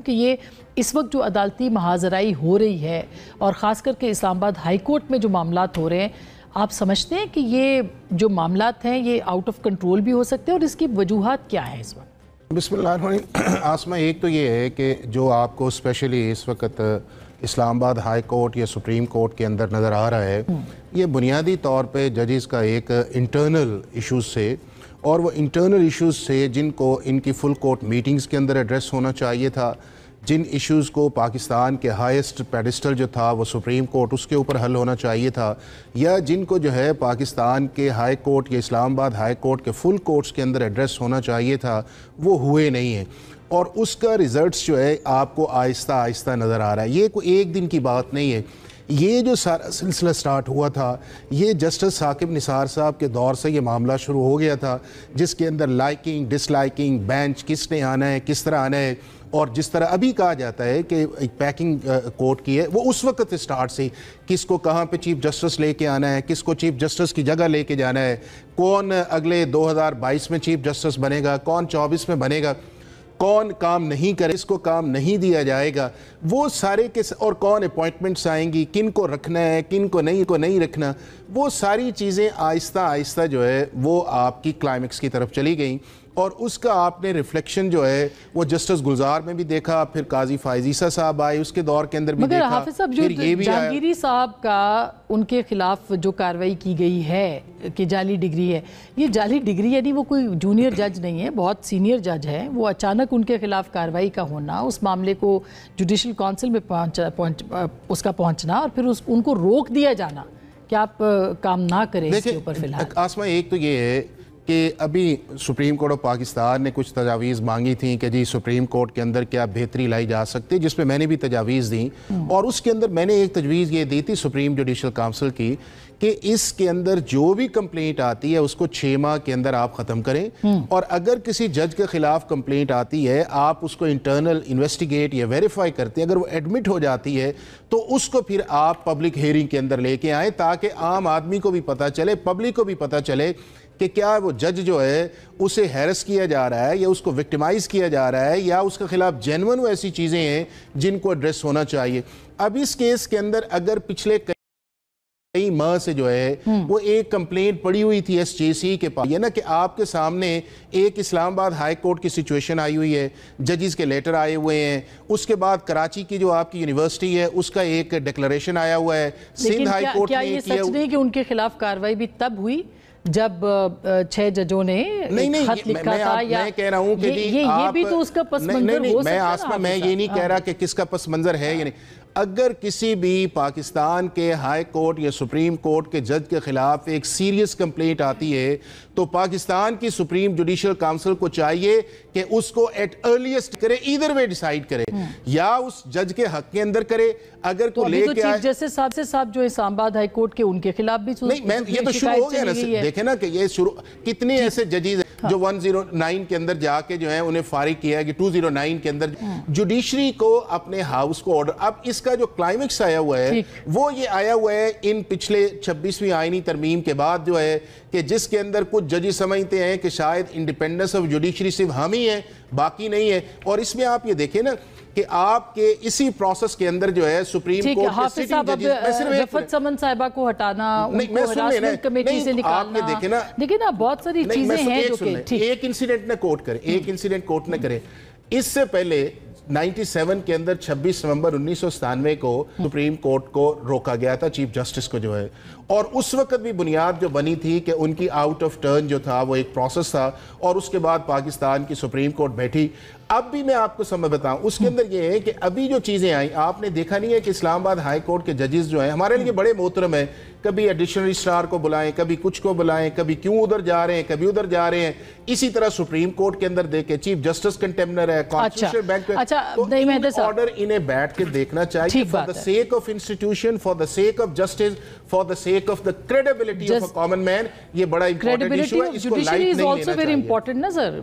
کہ یہ اس وقت جو عدالتی محاذرائی ہو رہی ہے اور خاص کر کے اسلام آباد ہائی کورٹ میں جو معاملات ہو رہے ہیں، آپ سمجھتے ہیں کہ یہ جو معاملات ہیں یہ آؤٹ آف کنٹرول بھی ہو سکتے ہیں اور اس کی وجوہات کیا ہیں اس وقت؟ بسم اللہ الرحمن الرحیم۔ آسمہ، ایک تو یہ ہے کہ جو آپ کو اسپیشلی اس وقت اسلام آباد ہائی کورٹ یا سپریم کورٹ کے اندر نظر آ رہا ہے، یہ بنیادی طور پہ ججز کا ایک انٹرنل ایشوز سے، اور وہ انٹرنل ایشوز سے جن کو ان کی فل کورٹ میٹنگز کے اندر ایڈریس ہونا چاہیے تھا، جن ایشوز کو پاکستان کے ہائیسٹ پیڈسٹل جو تھا وہ سپریم کورٹ اس کے اوپر حل ہونا چاہیے تھا، یا جن کو جو ہے پاکستان کے ہائی کورٹ یا اسلام آباد ہائی کورٹ کے فل کورٹس کے اندر ایڈریس ہونا چاہیے تھا، وہ ہوئے نہیں ہیں، اور اس کا ریزلٹس جو ہے آپ کو آہستہ آہستہ نظر آ رہا ہے۔ یہ کوئی ایک دن کی بات نہیں ہے، یہ جو سارا سلسلہ سٹارٹ ہوا تھا یہ جسٹس ثاقب نثار صاحب کے دور سے یہ معاملہ شروع ہو گیا تھا، جس کے اندر لائکنگ ڈس لائکنگ، بینچ کس نے آنا ہے، کس طرح آنا ہے، اور جس طرح ابھی کہا جاتا ہے کہ ایک پیکنگ کورٹ کی ہے، وہ اس وقت سٹارٹ سے کس کو کہاں پہ چیف جسٹس لے کے آنا ہے، کس کو چیف جسٹس کی جگہ لے کے جانا ہے، کون اگلے 2022 میں چیف جسٹس بنے گا، کون 24 میں بنے گا، کون کام نہیں کرے، اس کو کام نہیں دیا جائے گا، وہ سارے کے اور کون اپوائنٹمنٹس آئیں گی، کن کو رکھنا ہے، کن کو نہیں رکھنا، وہ ساری چیزیں آہستہ آہستہ جو ہے وہ آپ کی کلائمیکس کی طرف چلی گئیں، اور اس کا آپ نے ریفلیکشن جو ہے وہ جسٹس گلزار میں بھی دیکھا، پھر قاضی فائز عیسیٰ صاحب آئے اس کے دور کے اندر بھی دیکھا، مگر حافظ صاحب جو جہانگیری صاحب کا ان کے خلاف جو کارروائی کی گئی ہے کہ جعلی ڈگری ہے، یہ جعلی ڈگری یعنی وہ کوئی جونیئر جج نہیں ہے، بہت سینئر جج ہے، وہ اچانک ان کے خلاف کارروائی کا ہونا، اس معاملے کو جوڈیشل کونسل میں اس کا پہنچنا اور پھر ان کو روک دیا جانا کہ آپ کام نہ کریں اس کے اوپر فی الحال۔ آسمہ، ایک تو یہ ہے کہ ابھی سپریم کورٹ آف پاکستان نے کچھ تجاویز مانگی تھیں کہ جی سپریم کورٹ کے اندر کیا بہتری لائی جا سکتی، جس میں نے بھی تجاویز دیں، اور اس کے اندر میں نے ایک تجویز یہ دی تھی سپریم جوڈیشل کونسل کی کہ اس کے اندر جو بھی کمپلینٹ آتی ہے اس کو 6 ماہ کے اندر آپ ختم کریں، اور اگر کسی جج کے خلاف کمپلینٹ آتی ہے آپ اس کو انٹرنل انویسٹیگیٹ یا ویریفائی کرتے ہیں، اگر وہ ایڈمٹ ہو جاتی ہے تو اس کو پھر آپ پبلک ہیئرنگ کے اندر لے کے آئیں، تاکہ عام آدمی کو بھی پتہ چلے، پبلک کو بھی پتہ چلے کہ کیا وہ جج جو ہے اسے ہیرس کیا جا رہا ہے یا اس کو وکٹمائز کیا جا رہا ہے، یا اس کے خلاف جینون وہ ایسی چیزیں ہیں جن کو ایڈریس ہونا چاہیے۔ اب اس کیس کے اندر اگر پچھلے کئی ماہ سے جو ہے وہ ایک کمپلینٹ پڑی ہوئی تھی ایس جے سی کے پاس، یہ نا کہ آپ کے سامنے ایک اسلام آباد ہائی کورٹ کی سچویشن آئی ہوئی ہے، ججز کے لیٹر آئے ہوئے ہیں، اس کے بعد کراچی کی جو آپ کی یونیورسٹی ہے اس کا ایک ڈیکلریشن آیا ہوا ہے، سندھ ہائی کورٹ نے یہ سچ نہیں کہ ان کے خلاف کارروائی بھی تب ہوئی جب 6 ججوں نے خط لکھا تھا، یا میں کہہ رہا ہوں کہ یہ بھی تو اس کا پس منظر ہو سکتا ہے؟ میں یہ نہیں کہہ رہا کہ کس کا پس منظر ہے یا نہیں، اگر کسی بھی پاکستان کے ہائی کورٹ یا سپریم کورٹ کے جج کے خلاف ایک سیریس کمپلینٹ آتی ہے تو پاکستان کی سپریم جوڈیشل کونسل کو چاہیے کہ اس کو ایٹ ارلیسٹ کرے، ایدر وے ڈیسائیڈ کرے، یا اس جج کے حق کے اندر کرے، اگر کو لے کے چیف جسٹس صاحب جو اسلام آباد ہائی کورٹ کے ان کے خلاف بھی یہ تو شروع ہو گیا نا، دیکھیں نا کہ یہ شروع کتنے ایسے ججز ہیں جو 109 کے اندر جا کے جو ہیں انہیں فارغ کیا ہے کہ 209 کے اندر جوڈیشری کو اپنے ہاؤس کو آرڈر، اب اس کا جو کلائمیکس آیا ہوا ہے وہ یہ آیا ہوا ہے ان پچھلے 26ویں آئینی ترمیم کے بعد جو ہے کہ جس کے اندر کچھ ججز سمجھتے ہیں کہ شاید انڈیپینڈنس آف جوڈیشری صرف ہم ہی ہیں باقی نہیں ہے، اور اس میں آپ یہ دیکھیں نا کہ آپ کے اسی پروسیس کے اندر جو ہے سپریم کورٹ کے سٹنگ ججز، رفعت سمن صاحبہ کو ہٹانا، ان کو ہراسمنٹ کمیٹی سے نکالنا، دیکھیں نا بہت ساری چیزیں ہیں جو کہ ایک انسیڈنٹ نہ کوٹ کریں، ایک انسیڈنٹ کوٹ نہ کریں، اس سے پہلے 97 کے اندر 26 نومبر 1997 کو سپریم کورٹ کو روکا گیا تھا چیف جسٹس کو جو ہے، اور اس وقت بھی بنیاد جو بنی تھی کہ ان کی آؤٹ آف ٹرن جو تھا وہ ایک پروسیس تھا، اور اس کے بعد پاکستان کی سپریم کورٹ بیٹھی۔ اب بھی میں آپ کو سمجھ بتاؤں اس کے اندر یہ ہے کہ ابھی جو چیزیں آئیں آپ نے دیکھا نہیں ہے کہ اسلام آباد ہائی کورٹ کے ججز جو ہیں ہمارے لیے بڑے محترم ہیں، کبھی ایڈیشنل رجسٹرار کو بلائیں، کبھی کچھ کو بلائیں، کبھی کیوں ادھر جا رہے ہیں، کبھی ادھر جا رہے ہیں، اسی طرح سپریم کورٹ کے اندر دیکھیں چیف جسٹس کنٹمنر ہے، کانسٹیٹیوشنل بینچ تو آرڈر انہیں بیٹھ کے دیکھنا چاہیے for the sake of institution, for the sake of justice, for the sake of the credibility of a common man, یہ بڑا امپورٹنٹ ایشو ہے، اس کو لائٹ نہیں لینا چاہیے۔